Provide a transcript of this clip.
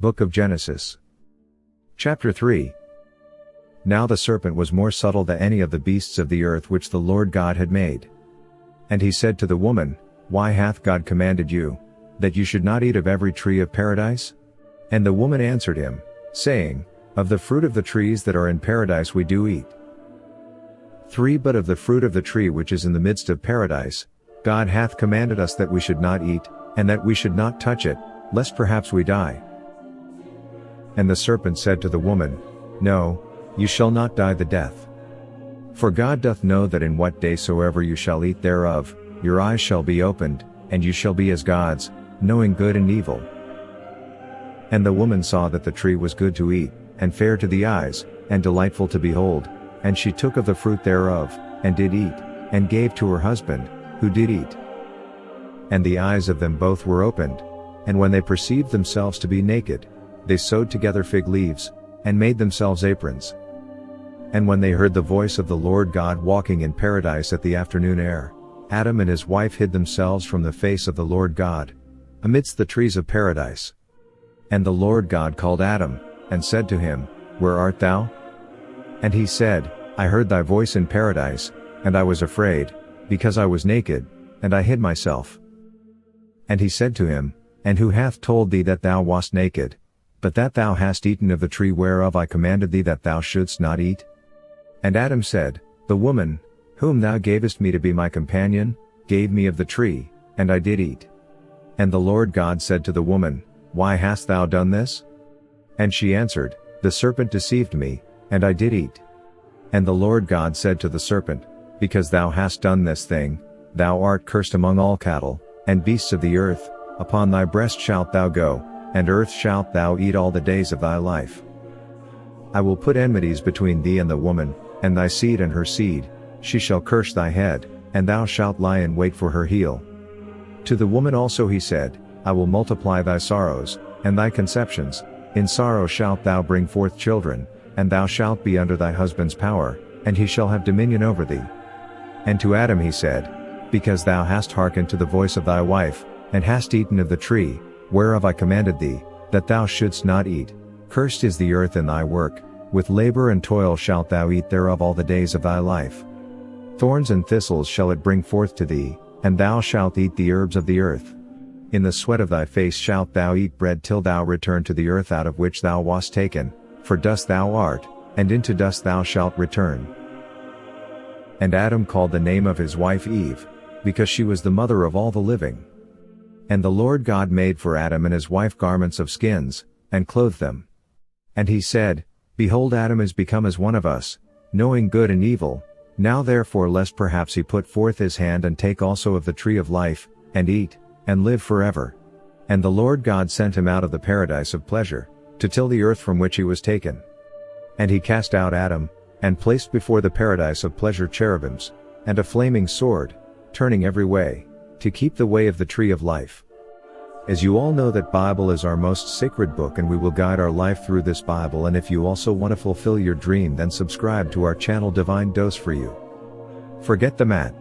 Book of Genesis. Chapter 3. Now the serpent was more subtle than any of the beasts of the earth which the Lord God had made. And he said to the woman, Why hath God commanded you, that you should not eat of every tree of paradise? And the woman answered him, saying, Of the fruit of the trees that are in paradise we do eat. 3 But of the fruit of the tree which is in the midst of paradise, God hath commanded us that we should not eat, and that we should not touch it, lest perhaps we die. And the serpent said to the woman, No, you shall not die the death. For God doth know that in what day soever you shall eat thereof, your eyes shall be opened, and you shall be as gods, knowing good and evil. And the woman saw that the tree was good to eat, and fair to the eyes, and delightful to behold, and she took of the fruit thereof, and did eat, and gave to her husband, who did eat. And the eyes of them both were opened, and when they perceived themselves to be naked, they sewed together fig leaves, and made themselves aprons. And when they heard the voice of the Lord God walking in paradise at the afternoon air, Adam and his wife hid themselves from the face of the Lord God, amidst the trees of paradise. And the Lord God called Adam, and said to him, Where art thou? And he said, I heard thy voice in paradise, and I was afraid, because I was naked, and I hid myself. And he said to him, And who hath told thee that thou wast naked, but that thou hast eaten of the tree whereof I commanded thee that thou shouldst not eat? And Adam said, The woman, whom thou gavest me to be my companion, gave me of the tree, and I did eat. And the Lord God said to the woman, Why hast thou done this? And she answered, The serpent deceived me, and I did eat. And the Lord God said to the serpent, Because thou hast done this thing, thou art cursed among all cattle, and beasts of the earth, upon thy breast shalt thou go, and earth shalt thou eat all the days of thy life. I will put enmities between thee and the woman, and thy seed and her seed, she shall crush thy head, and thou shalt lie in wait for her heel. To the woman also he said, I will multiply thy sorrows, and thy conceptions, in sorrow shalt thou bring forth children, and thou shalt be under thy husband's power, and he shall have dominion over thee. And to Adam he said, Because thou hast hearkened to the voice of thy wife, and hast eaten of the tree, whereof I commanded thee, that thou shouldst not eat, cursed is the earth in thy work, with labor and toil shalt thou eat thereof all the days of thy life. Thorns and thistles shall it bring forth to thee, and thou shalt eat the herbs of the earth. In the sweat of thy face shalt thou eat bread till thou return to the earth out of which thou wast taken, for dust thou art, and into dust thou shalt return. And Adam called the name of his wife Eve, because she was the mother of all the living. And the Lord God made for Adam and his wife garments of skins, and clothed them. And he said, Behold, Adam is become as one of us, knowing good and evil. Now therefore lest perhaps he put forth his hand and take also of the tree of life, and eat, and live forever. And the Lord God sent him out of the paradise of pleasure, to till the earth from which he was taken. And he cast out Adam, and placed before the paradise of pleasure cherubims, and a flaming sword, turning every way, to keep the way of the tree of life. As you all know, that Bible is our most sacred book, and we will guide our life through this Bible. And if you also want to fulfill your dream, then subscribe to our channel Divine Dose for you. Forget the mat.